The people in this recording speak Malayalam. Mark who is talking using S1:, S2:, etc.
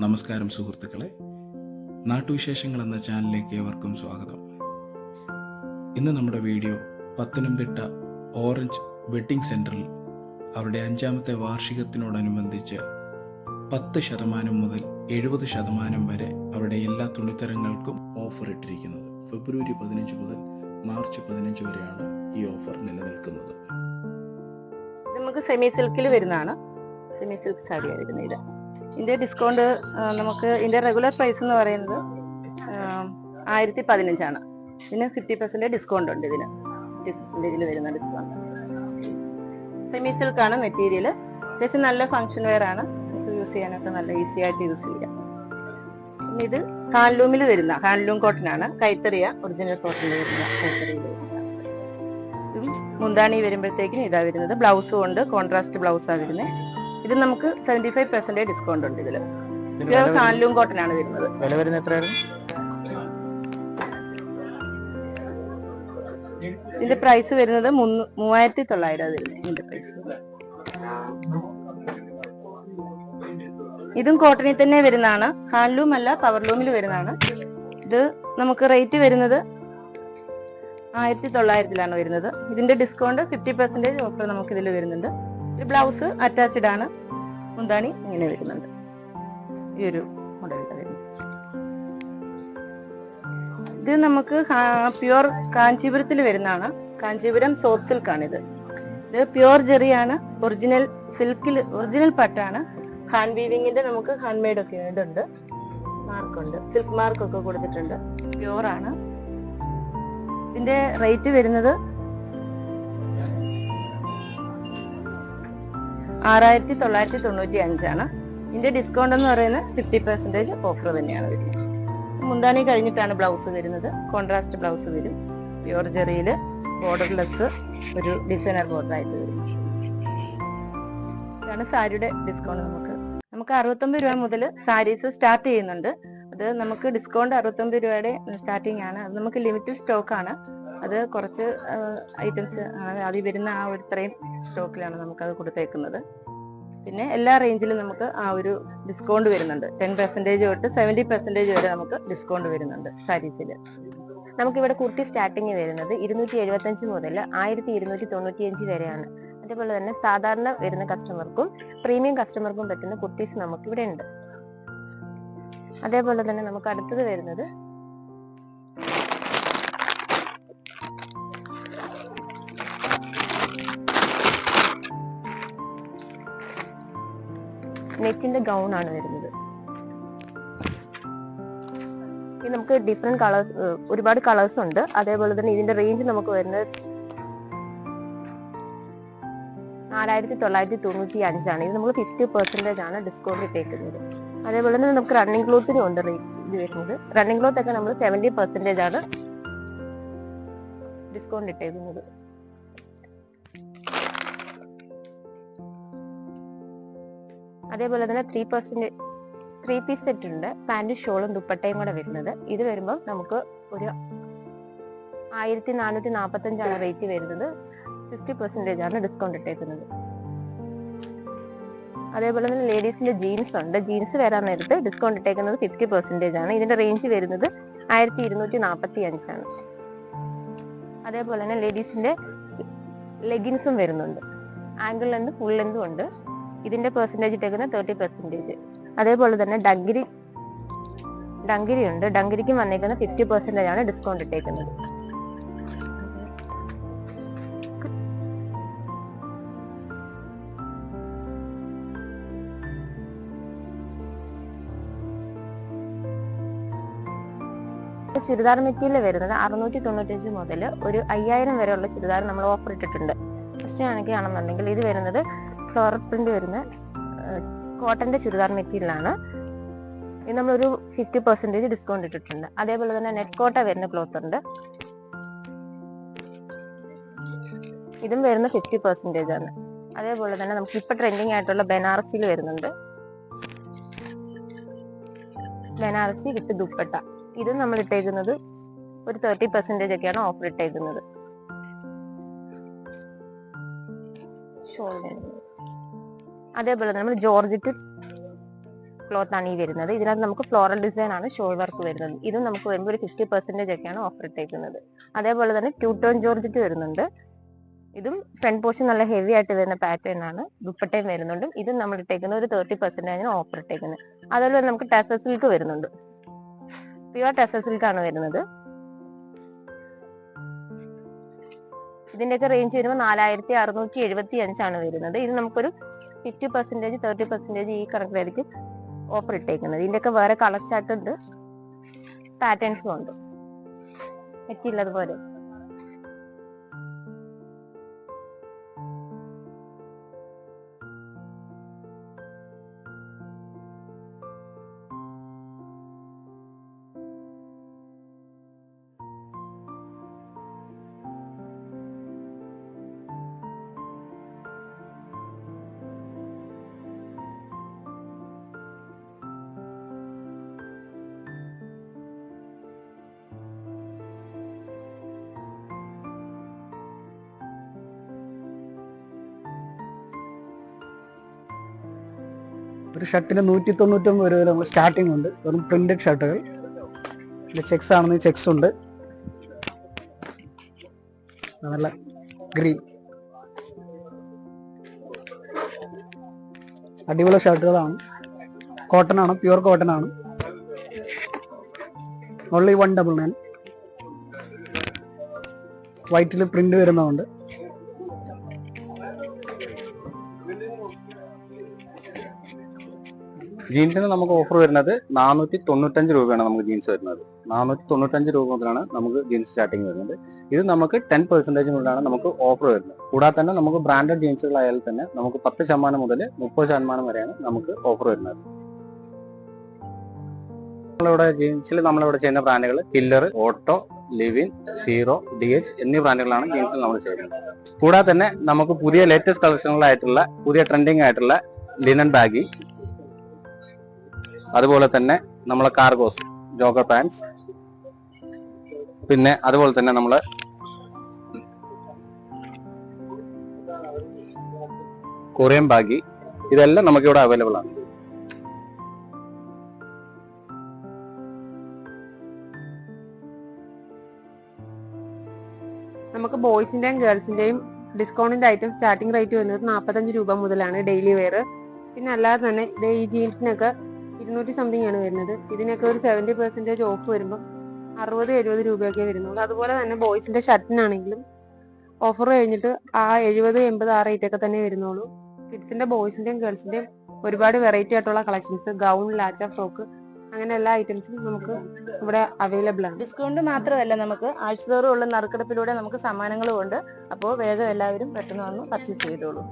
S1: നമസ്കാരം സുഹൃത്തുക്കളെ, നാട്ടുവിശേഷങ്ങൾ എന്ന ചാനലിലേക്ക് ഏവർക്കും സ്വാഗതം. ഇന്ന് നമ്മുടെ വീഡിയോ പത്തനംതിട്ട ഓറഞ്ച് വെഡ്ഡിംഗ് സെൻറ്ററിൽ അവരുടെ 5ാമത്തെ വാർഷികത്തിനോടനുബന്ധിച്ച് 10% മുതൽ 70% വരെ അവരുടെ എല്ലാ തുണിത്തരങ്ങൾക്കും ഓഫർ ഇട്ടിരിക്കുന്നത്. ഫെബ്രുവരി 15 മുതൽ മാർച്ച് 15 വരെയാണ് ഈ ഓഫർ നിലനിൽക്കുന്നത്.
S2: നമുക്ക് സെമി സിൽക്കിൽ വരുന്നതാണ്. സെമി സിൽക്ക് സാരിയാണ് വരുന്നത്. ഇതിന്റെ ഡിസ്കൗണ്ട് നമുക്ക് ഇതിന്റെ റെഗുലർ പ്രൈസ് എന്ന് പറയുന്നത് 1015 ഇതിന് 50% ഡിസ്കൗണ്ട് ഉണ്ട്. ഇതിന് 50% വരുന്ന ഡിസ്കൗണ്ട്. സെമി സിൽക്ക് ആണ് മെറ്റീരിയൽ. അത്യാവശ്യം നല്ല ഫംഗ്ഷൻ വെയർ ആണ്. യൂസ് ചെയ്യാനൊക്കെ നല്ല ഈസി ആയിട്ട് യൂസ് ചെയ്യാം. പിന്നെ ഇത് ഹാൻഡ്ലൂമിൽ വരുന്ന ഹാൻഡ്ലൂം കോട്ടൺ ആണ്. കൈത്തറിയ ഒറിജിനൽ കോട്ടണിൽ വരുന്ന കൈത്തറിയിൽ വരുന്ന. മുന്താണി വരുമ്പോഴത്തേക്കും ഇതാ വരുന്നത്. ബ്ലൗസും ഉണ്ട്, കോൺട്രാസ്റ്റ് ബ്ലൗസാണ് വരുന്നത്. ഇത് നമുക്ക് 75% ഡിസ്കൗണ്ട് ഉണ്ട്. ഇതില് ഹാൻഡ്ലൂം കോട്ടൺ ആണ് വരുന്നത്.
S3: വില വരുന്നത് എത്രയായിരുന്നു?
S2: ഇതിന്റെ പ്രൈസ് വരുന്നത് 3900 വരുന്നത്. ഇതിന്റെ പ്രൈസ് ഇതും കോട്ടണിൽ തന്നെ വരുന്നതാണ്. ഹാൻഡ്ലൂം അല്ല, പവർലൂമിൽ വരുന്നതാണ്. ഇത് നമുക്ക് റേറ്റ് വരുന്നത് 1900 വരുന്നത്. ഇതിന്റെ ഡിസ്കൗണ്ട് 50% ഓഫർ നമുക്ക് ഇതിൽ വരുന്നുണ്ട്. ഒരു ബ്ലൗസ് അറ്റാച്ച്ഡ് ആണ്. മുന്താണി ഇങ്ങനെ വരുന്നുണ്ട്. ഈ ഒരു മോഡലിൽ വരുന്നത്. ഇത് നമുക്ക് പ്യുവർ കാഞ്ചീപുരത്തിൽ വരുന്നതാണ്. കാഞ്ചീപുരം സോഫ്റ്റ് സിൽക്ക് ആണ് ഇത്. ഇത് പ്യുവർ ജെറിയാണ്. ഒറിജിനൽ സിൽക്കിൽ ഒറിജിനൽ പട്ടാണ്. ഹാൻഡ് വീവിങ്ങിന്റെ നമുക്ക് ഹാൻഡ് മെയ്ഡ് ഒക്കെ ഇതുണ്ട്. മാർക്കുണ്ട്, സിൽക്ക് മാർക്കൊക്കെ കൊടുത്തിട്ടുണ്ട്. പ്യുവർ ആണ്. ഇതിന്റെ റേറ്റ് വരുന്നത് 6995 ഇതിന്റെ ഡിസ്കൗണ്ട് എന്ന് പറയുന്നത് 50% ഓഫർ തന്നെയാണ് വരുന്നത്. മുന്താണി കഴിഞ്ഞിട്ടാണ് ബ്ലൗസ് വരുന്നത്. കോൺട്രാസ്റ്റ് ബ്ലൗസ് വരും. പ്യുവർ ജെറിയില് ബോർഡർലെസ് ഒരു ഡിസൈനർ ബോർഡർ ആയിട്ട് വരും. ഇതാണ് സാരിയുടെ ഡിസ്കൗണ്ട്. നമുക്ക് 69 രൂപ മുതൽ സാരീസ് സ്റ്റാർട്ട് ചെയ്യുന്നുണ്ട്. അത് നമുക്ക് ഡിസ്കൗണ്ട് 69 രൂപയുടെ സ്റ്റാർട്ടിംഗ് ആണ്. അത് നമുക്ക് ലിമിറ്റഡ് സ്റ്റോക്ക് ആണ്. അത് കുറച്ച് ഐറ്റംസ് അതിൽ വരുന്ന ആ ഒരു ഇത്രയും സ്റ്റോക്കിലാണ് നമുക്കത് കൊടുത്തേക്കുന്നത്. പിന്നെ എല്ലാ റേഞ്ചിലും നമുക്ക് ആ ഒരു ഡിസ്കൗണ്ട് വരുന്നുണ്ട്. 10% തൊട്ട് 70% വരെ നമുക്ക് ഡിസ്കൗണ്ട് വരുന്നുണ്ട് സാരീസിൽ.
S4: നമുക്കിവിടെ കുർത്തി സ്റ്റാർട്ടിങ് വരുന്നത് 275 മുതൽ 1295 വരെയാണ്. അതേപോലെ തന്നെ സാധാരണ വരുന്ന കസ്റ്റമർക്കും പ്രീമിയം കസ്റ്റമർക്കും പറ്റുന്ന കുർത്തീസ് നമുക്കിവിടെ ഉണ്ട്. അതേപോലെ തന്നെ നമുക്ക് അടുത്തത് വരുന്നത് നെറ്റിന്റെ ഗൗൺ ആണ് വരുന്നത്. ഇത് നമുക്ക് ഡിഫറെന്റ് കളേഴ്സ്, ഒരുപാട് കളേഴ്സ് ഉണ്ട്. അതേപോലെ തന്നെ ഇതിന്റെ റേഞ്ച് നമുക്ക് വരുന്നത് 4995 ഇത് നമ്മൾ 50% ആണ് ഡിസ്കൗണ്ട് ഇട്ടേക്കുന്നത്. അതേപോലെ തന്നെ നമുക്ക് റണ്ണിങ് ക്ലോത്തിനും ഉണ്ട് ഇത് വരുന്നത്. റണ്ണിങ് ക്ലോത്ത് ഒക്കെ നമ്മൾ 70% ആണ് ഡിസ്കൗണ്ട് ഇട്ടേക്കുന്നത്. അതേപോലെ തന്നെ 3 പീസ് സെറ്റ് ഉണ്ട്. പാന്റും ഷോളും ദുപ്പട്ടയും കൂടെ വരുന്നത്. ഇത് വരുമ്പോൾ നമുക്ക് ഒരു 1445 റേറ്റ് വരുന്നത്. 50% ആണ് ഡിസ്കൗണ്ട് ഇട്ടേക്കുന്നത്. അതേപോലെ തന്നെ ലേഡീസിന്റെ ജീൻസ് ഉണ്ട്. ജീൻസ് വരാൻ നേരത്ത് ഡിസ്കൗണ്ട് ഇട്ടേക്കുന്നത് 50% ആണ്. ഇതിന്റെ റേഞ്ച് വരുന്നത് 1245 അതേപോലെ തന്നെ ലേഡീസിന്റെ ലെഗിൻസും വരുന്നുണ്ട്. ആംഗിൾ ലെന്ത് ഫുൾ ലെന്തും ഉണ്ട്. ഇതിന്റെ പെർസെന്റേജ് ഇട്ടേക്കുന്നത് 30%. അതേപോലെ തന്നെ ഡങ്കിരി ഉണ്ട്. ഡങ്കിരിക്കും വന്നേക്കുന്നത് 50% ആണ് ഡിസ്കൗണ്ട് ഇട്ടേക്കുന്നത്. ചുരിദാർ മെറ്റീരിയൽ വരുന്നത് 695 മുതൽ ഒരു 5000 വരെയുള്ള ചുരിദാർ നമ്മൾ ഓഫർ ഇട്ടിട്ടുണ്ട്. ഫസ്റ്റ് കാണിക്കുകയാണെന്നുണ്ടെങ്കിൽ ഇത് വരുന്നത് ഫ്ലോറൽ പ്രിന്റ് വരുന്ന കോട്ടന്റെ ചുരിദാർ മെറ്റീരിയൽ ആണ്. ഇത് നമ്മളൊരു 50% ഡിസ്കൗണ്ട് ഇട്ടിട്ടുണ്ട്. അതേപോലെ തന്നെ നെറ്റ് കോട്ട വരുന്ന ക്ലോത്ത് ഉണ്ട്. ഇതും വരുന്ന 50% ആണ്. അതേപോലെ തന്നെ നമുക്ക് ഇപ്പൊ ട്രെൻഡിങ് ആയിട്ടുള്ള ബനാറസിയിൽ വരുന്നുണ്ട്. ബനാറസി വിത്ത് ദുപ്പട്ട. ഇത് നമ്മൾ ഇട്ടേക്കുന്നത് ഒരു 30% ഒക്കെയാണ് ഓഫർ ഇട്ടേക്കുന്നത്. അതേപോലെ നമ്മൾ ജോർജറ്റ് ക്ലോത്ത് ആണ് ഈ വരുന്നത്. ഇതിനകത്ത് നമുക്ക് ഫ്ലോറൽ ഡിസൈൻ ആണ് ഷോൾ വർക്ക് വരുന്നത്. ഇതും നമുക്ക് വരുമ്പോൾ ഒരു 50% ഒക്കെയാണ് ഓഫർ ഇട്ടേക്കുന്നത്. അതേപോലെ തന്നെ ടൂട്ടോൺ ജോർജറ്റ് വരുന്നുണ്ട്. ഇതും ഫ്രണ്ട് പോർഷൻ നല്ല ഹെവി ആയിട്ട് വരുന്ന പാറ്റേൺ ആണ്. ദുപ്പട്ടയും വരുന്നുണ്ട്. ഇതും നമ്മൾ ഇട്ടേക്കുന്നത് ഒരു 30% ഓഫർ ഇട്ടേക്കുന്നത്. അതുപോലെ തന്നെ നമുക്ക് ടെസർ സിൽക്ക് വരുന്നുണ്ട്. പ്യുവർ ടെസർ സിൽക്ക് ആണ് വരുന്നത്. ഇതിന്റെയൊക്കെ റേഞ്ച് വരുമ്പോൾ 4675 ആണ് വരുന്നത്. ഇത് നമുക്കൊരു 50% 30% ഈ കണക്കിലായിരിക്കും ഓഫർ ഇട്ടേക്കുന്നത്. ഇതിന്റെയൊക്കെ വേറെ കളർ ചാർട്ട് ഉണ്ട്, പാറ്റേൺസും ഉണ്ട്. പറ്റില്ലതുപോലെ
S3: ഒരു ഷർട്ടിന് 199 രൂപ നമ്മൾ സ്റ്റാർട്ടിംഗ് ഉണ്ട്. വെറും പ്രിന്റഡ് ഷർട്ടുകൾ. ചെക്സ് ആണെന്ന് ചെക്സ് ഉണ്ട്. നല്ല ഗ്രീൻ അടിപൊളി ഷർട്ടുകളാണ്. കോട്ടൺ ആണ്, പ്യുവർ കോട്ടൺ ആണ്. ഓൺലി 199. വൈറ്റിൽ പ്രിന്റ് വരുന്നതുണ്ട്.
S5: ജീൻസിന് നമുക്ക് ഓഫർ വരുന്നത് 495 രൂപയാണ്. നമുക്ക് ജീൻസ് വരുന്നത് 495 രൂപ മുതലാണ് നമുക്ക് ജീൻസ് സ്റ്റാർട്ടിങ് വരുന്നത്. ഇത് നമുക്ക് 10% മുതലാണ് നമുക്ക് ഓഫർ വരുന്നത്. കൂടാതെ തന്നെ നമുക്ക് ബ്രാൻഡഡ് ജീൻസുകളായാൽ തന്നെ നമുക്ക് 10% മുതൽ 30% വരെയാണ് നമുക്ക് ഓഫർ വരുന്നത്. നമ്മളിവിടെ ജീൻസിൽ നമ്മളിവിടെ ചെയ്യുന്ന ബ്രാൻഡുകൾ killer, auto, living, zero, DH എന്നീ ബ്രാൻഡുകളാണ് ജീൻസിൽ നമ്മൾ ചെയ്യുന്നത്. കൂടാതെ തന്നെ നമുക്ക് പുതിയ ലേറ്റസ്റ്റ് കളക്ഷനുകളായിട്ടുള്ള പുതിയ ട്രെൻഡിങ് ആയിട്ടുള്ള ലിനൻ ബാഗി, അതുപോലെ തന്നെ നമ്മളെ കാർഗോസ്, ജോഗർ പാൻസ്, പിന്നെ അതുപോലെ തന്നെ നമ്മള് കൊറിയൻ ബാഗി, ഇതെല്ലാം നമുക്കിവിടെ അവൈലബിൾ ആണ്.
S6: നമുക്ക് ബോയ്സിന്റെയും ഗേൾസിന്റെയും ഡിസ്കൗണ്ടിന്റെ ഐറ്റം സ്റ്റാർട്ടിംഗ് റേറ്റ് വരുന്നത് 45 രൂപ മുതലാണ് ഡെയിലി വെയർ. പിന്നെ അല്ലാതെ തന്നെ ഈ ജീൻസിനൊക്കെ 200 സംതിങ് ആണ് വരുന്നത്. ഇതിനൊക്കെ ഒരു 70% ഓഫ് വരുമ്പോൾ 60-70 രൂപയൊക്കെ വരുന്നുള്ളൂ. അതുപോലെ തന്നെ ബോയ്സിന്റെ ഷർട്ടിനാണെങ്കിലും ഓഫർ കഴിഞ്ഞിട്ട് ആ 70-80 ആ റേറ്റ് ഒക്കെ തന്നെ വരുന്നുള്ളൂ. കിഡ്സിന്റെ ബോയ്സിന്റെയും ഗേൾസിന്റെയും ഒരുപാട് വെറൈറ്റി ആയിട്ടുള്ള കളക്ഷൻസ്, ഗൗൺ, ലാച്ച, ഫ്രോക്ക്, അങ്ങനെ എല്ലാ ഐറ്റംസും നമുക്ക് ഇവിടെ അവൈലബിൾ ആണ്.
S2: ഡിസ്കൗണ്ട് മാത്രമല്ല, നമുക്ക് ആഴ്ചതോറും ഉള്ള നറുക്കെടുപ്പിലൂടെ നമുക്ക് സമ്മാനങ്ങളും ഉണ്ട്. അപ്പോൾ വേഗം എല്ലാവരും പെട്ടെന്ന് വന്ന് പർച്ചേസ് ചെയ്തോളൂ.